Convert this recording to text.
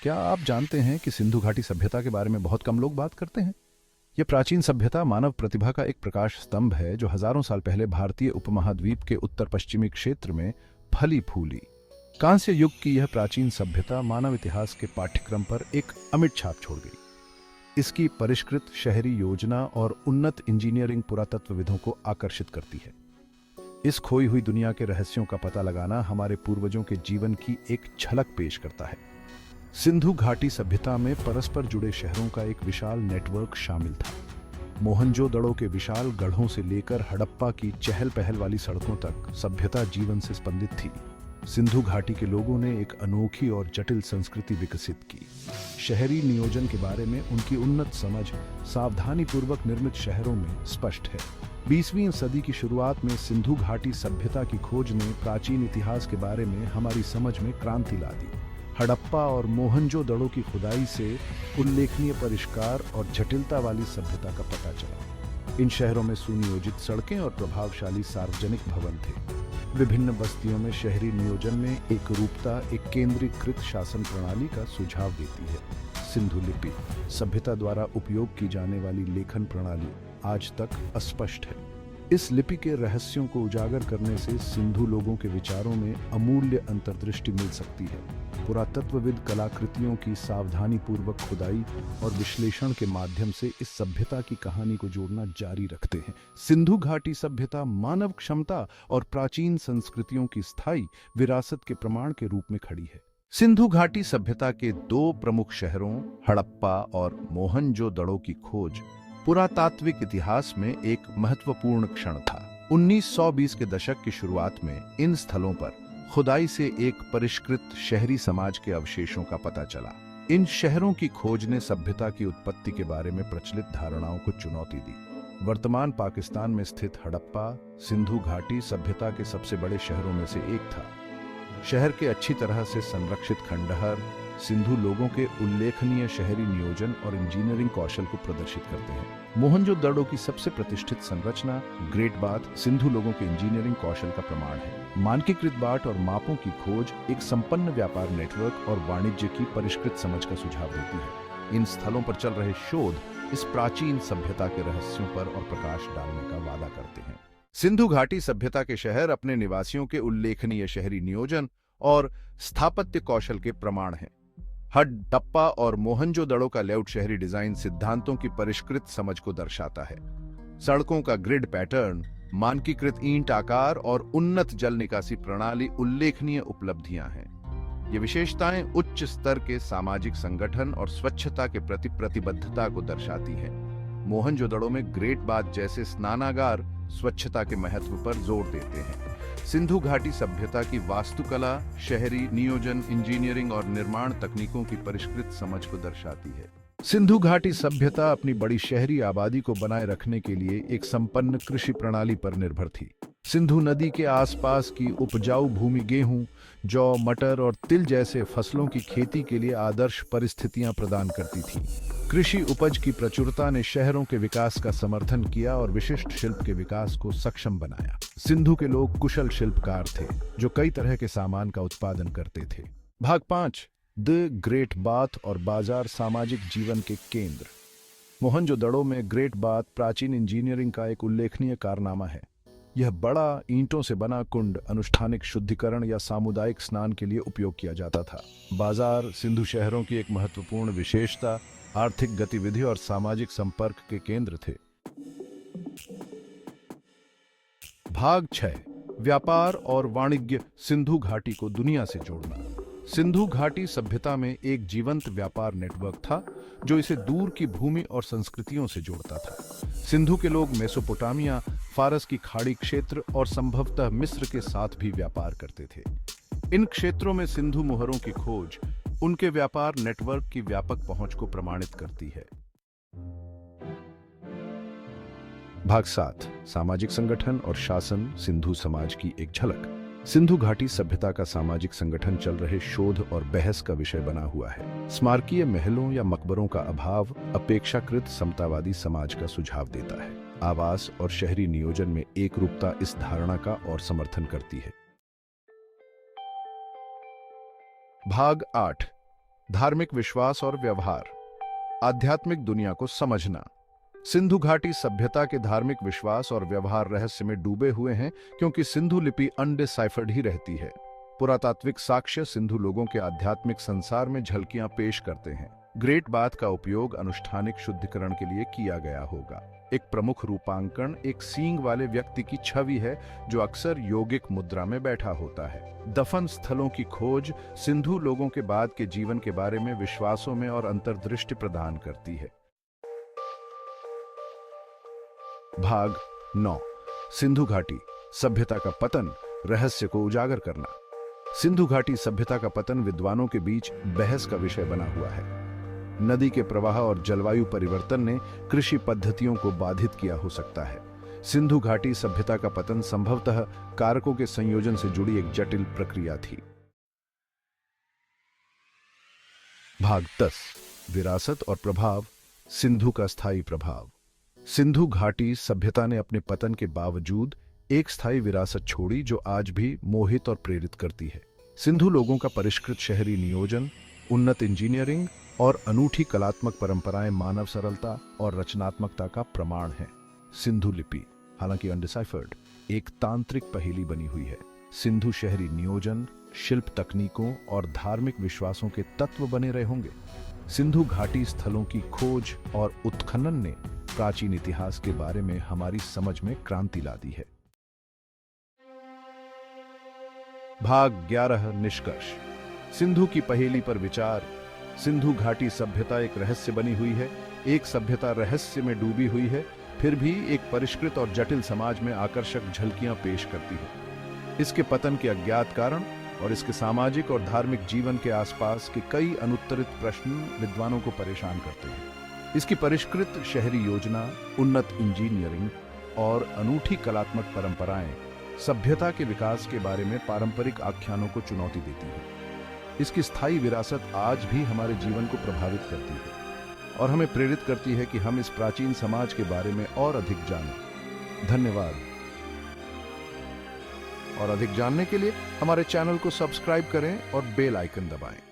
क्या आप जानते हैं कि सिंधु घाटी सभ्यता के बारे में बहुत कम लोग बात करते हैं? यह प्राचीन सभ्यता मानव प्रतिभा का एक प्रकाश स्तंभ है जो हजारों साल पहले भारतीय उपमहाद्वीप के उत्तर पश्चिमी क्षेत्र में फली फूली। कांस्य युग की यह प्राचीन सभ्यता मानव इतिहास के पाठ्यक्रम पर एक अमिट छाप छोड़ गई। इसकी परिष्कृत शहरी योजना और उन्नत इंजीनियरिंग पुरातत्वविदों को आकर्षित करती है। इस खोई हुई दुनिया के रहस्यों का पता लगाना हमारे पूर्वजों के जीवन की एक झलक पेश करता है। सिंधु घाटी सभ्यता में परस्पर जुड़े शहरों का एक विशाल नेटवर्क शामिल था। मोहनजोदड़ो के विशाल गढ़ों से लेकर हड़प्पा की चहल पहल वाली सड़कों तक सभ्यता जीवन से स्पंदित थी। सिंधु घाटी के लोगों ने एक अनोखी और जटिल संस्कृति विकसित की। शहरी नियोजन के बारे में उनकी उन्नत समझ सावधानीपूर्वक निर्मित शहरों में स्पष्ट है। 20वीं सदी की शुरुआत में सिंधु घाटी सभ्यता की खोज ने प्राचीन इतिहास के बारे में हमारी समझ में क्रांति ला दी। हड़प्पा और मोहनजोदड़ो की खुदाई से उल्लेखनीय परिष्कार और जटिलता वाली सभ्यता का पता चला। इन शहरों में सुनियोजित सड़कें और प्रभावशाली सार्वजनिक भवन थे। विभिन्न बस्तियों में शहरी नियोजन में एक रूपता एक केंद्रीकृत शासन प्रणाली का सुझाव देती है। सिंधु लिपि सभ्यता द्वारा उपयोग की जाने वाली लेखन प्रणाली आज तक अस्पष्ट है। इस लिपि के रहस्यों को उजागर करने से सिंधु लोगों के विचारों में अमूल्य अंतर्दृष्टि मिल सकती है। पुरातत्वविद कलाकृतियों की सावधानीपूर्वक खुदाई और विश्लेषण के माध्यम से इस सभ्यता की कहानी को जोड़ना जारी रखते हैं। सिंधु घाटी सभ्यता मानव क्षमता और प्राचीन संस्कृतियों की स्थायी विरासत के प्रमाण के रूप में खड़ी है। सिंधु घाटी सभ्यता के दो प्रमुख शहरों हड़प्पा और मोहनजोदड़ो की खोज पुरातात्विक इतिहास में एक महत्वपूर्ण क्षण था। 1920 के दशक की शुरुआत में इन स्थलों पर खुदाई से एक परिष्कृत शहरी समाज के अवशेषों का पता चला। इन शहरों की खोज ने सभ्यता की उत्पत्ति के बारे में प्रचलित धारणाओं को चुनौती दी। वर्तमान पाकिस्तान में स्थित हड़प्पा सिंधु घाटी सभ्यता के सबसे बड़े शहरों में से एक था। शहर के अच्छी तरह से संरक्षित खंडहर सिंधु लोगों के उल्लेखनीय शहरी नियोजन और इंजीनियरिंग कौशल को प्रदर्शित करते हैं। मोहनजोदड़ो की सबसे प्रतिष्ठित संरचना ग्रेट बाथ सिंधु लोगों के इंजीनियरिंग कौशल का प्रमाण है। मानकीकृत बाट और मापों की खोज एक संपन्न व्यापार नेटवर्क और वाणिज्य की परिष्कृत समझ का सुझाव देती है। इन स्थलों पर चल रहे शोध इस प्राचीन सभ्यता के रहस्यों पर और प्रकाश डालने का वादा करते हैं। सिंधु घाटी सभ्यता के शहर अपने निवासियों के उल्लेखनीय शहरी नियोजन और स्थापत्य कौशल के प्रमाण हैं। हड़प्पा और मोहनजोदड़ो का लेआउट शहरी डिजाइन सिद्धांतों की परिष्कृत समझ को दर्शाता है। सड़कों का ग्रिड पैटर्न, मानकीकृत ईंट आकार और उन्नत जल निकासी प्रणाली उल्लेखनीय उपलब्धियां हैं। ये विशेषताएं उच्च स्तर के सामाजिक संगठन और स्वच्छता के प्रति प्रतिबद्धता को दर्शाती हैं। मोहनजोदड़ो में ग्रेट बाथ जैसे स्नानागार स्वच्छता के महत्व पर जोर देते हैं। सिंधु घाटी सभ्यता की वास्तुकला शहरी नियोजन इंजीनियरिंग और निर्माण तकनीकों की परिष्कृत समझ को दर्शाती है। सिंधु घाटी सभ्यता अपनी बड़ी शहरी आबादी को बनाए रखने के लिए एक संपन्न कृषि प्रणाली पर निर्भर थी। सिंधु नदी के आसपास की उपजाऊ भूमि गेहूं, जौ, मटर और तिल जैसे फसलों की खेती के लिए आदर्श परिस्थितियां प्रदान करती थी। कृषि उपज की प्रचुरता ने शहरों के विकास का समर्थन किया और विशिष्ट शिल्प के विकास को सक्षम बनाया। सिंधु के लोग कुशल शिल्पकार थे जो कई तरह के सामान का उत्पादन करते थे। भाग 5 द ग्रेट बाथ और बाजार सामाजिक जीवन के केंद्र। मोहनजोदड़ो में ग्रेट बाथ प्राचीन इंजीनियरिंग का एक उल्लेखनीय कारनामा है। यह बड़ा ईंटों से बना कुंड अनुष्ठानिक शुद्धिकरण या सामुदायिक स्नान के लिए उपयोग किया जाता था। बाजार सिंधु शहरों की एक महत्वपूर्ण विशेषता आर्थिक गतिविधि और सामाजिक संपर्क के केंद्र थे। भाग 6 व्यापार और वाणिज्य सिंधु घाटी को दुनिया से जोड़ना। सिंधु घाटी सभ्यता में एक जीवंत व्यापार नेटवर्क था जो इसे दूर की भूमि और संस्कृतियों से जोड़ता था। सिंधु के लोग मेसोपोटामिया, फारस की खाड़ी क्षेत्र और संभवतः मिस्र के साथ भी व्यापार करते थे। इन क्षेत्रों में सिंधु मुहरों की खोज उनके व्यापार नेटवर्क की व्यापक पहुंच को प्रमाणित करती है। भाग 7 सामाजिक संगठन और शासन सिंधु समाज की एक झलक। सिंधु घाटी सभ्यता का सामाजिक संगठन चल रहे शोध और बहस का विषय बना हुआ है। स्मारकीय महलों या मकबरों का अभाव अपेक्षाकृत समतावादी समाज का सुझाव देता है। आवास और शहरी नियोजन में एकरूपता इस धारणा का और समर्थन करती है। भाग 8 धार्मिक विश्वास और व्यवहार, आध्यात्मिक दुनिया को समझना। सिंधु घाटी सभ्यता के धार्मिक विश्वास और व्यवहार रहस्य में डूबे हुए हैं क्योंकि सिंधु लिपि अनडिसाइफर्ड ही रहती है। पुरातात्विक साक्ष्य सिंधु लोगों के आध्यात्मिक संसार में झलकियां पेश करते हैं। ग्रेट बाथ का उपयोग अनुष्ठानिक शुद्धिकरण के लिए किया गया होगा। एक प्रमुख रूपांकन एक सींग वाले व्यक्ति की छवि है जो अक्सर योगिक मुद्रा में बैठा होता है। दफन स्थलों की खोज सिंधु लोगों के बाद के जीवन के बारे में विश्वासों में और अंतर्दृष्टि प्रदान करती है। भाग 9, सिंधु घाटी सभ्यता का पतन, रहस्य को उजागर करना। सिंधु घाटी सभ्यता का पतन विद्वानों के बीच बहस का विषय बना हुआ है। नदी के प्रवाह और जलवायु परिवर्तन ने कृषि पद्धतियों को बाधित किया हो सकता है। सिंधु घाटी सभ्यता का पतन संभवतः कारकों के संयोजन से जुड़ी एक जटिल प्रक्रिया थी। भाग 10, विरासत और प्रभाव, सिंधु का स्थायी प्रभाव। सिंधु घाटी सभ्यता ने अपने पतन के बावजूद एक स्थायी विरासत छोड़ी जो आज भी मोहित और प्रेरित करती है। सिंधु लोगों का परिष्कृत शहरी नियोजन, उन्नत इंजीनियरिंग और अनूठी कलात्मक परंपराएं मानव सरलता और रचनात्मकता का प्रमाण है। सिंधु लिपि, हालांकि अनडिसाइफर्ड, एक तांत्रिक पहेली बनी हुई है। सिंधु शहरी नियोजन, शिल्प तकनीकों और धार्मिक विश्वासों के तत्व बने रहे होंगे। सिंधु घाटी स्थलों की खोज और उत्खनन ने प्राचीन इतिहास के बारे में हमारी समझ में क्रांति ला दी है। भाग 11, निष्कर्ष। सिंधु की पहेली पर विचार। सिंधु घाटी सभ्यता एक रहस्य बनी हुई है। एक सभ्यता रहस्य में डूबी हुई है, फिर भी एक परिष्कृत और जटिल समाज में आकर्षक झलकियां पेश करती है। इसके पतन के अज्ञात कारण और इसके सामाजिक और धार्मिक जीवन के आसपास के कई अनुत्तरित प्रश्न विद्वानों को परेशान करते हैं। इसकी परिष्कृत शहरी योजना, उन्नत इंजीनियरिंग और अनूठी कलात्मक परंपराएं सभ्यता के विकास के बारे में पारंपरिक आख्यानों को चुनौती देती है। इसकी स्थायी विरासत आज भी हमारे जीवन को प्रभावित करती है और हमें प्रेरित करती है कि हम इस प्राचीन समाज के बारे में और अधिक जानें। धन्यवाद। और अधिक जानने के लिए हमारे चैनल को सब्सक्राइब करें और बेल आइकन दबाएं।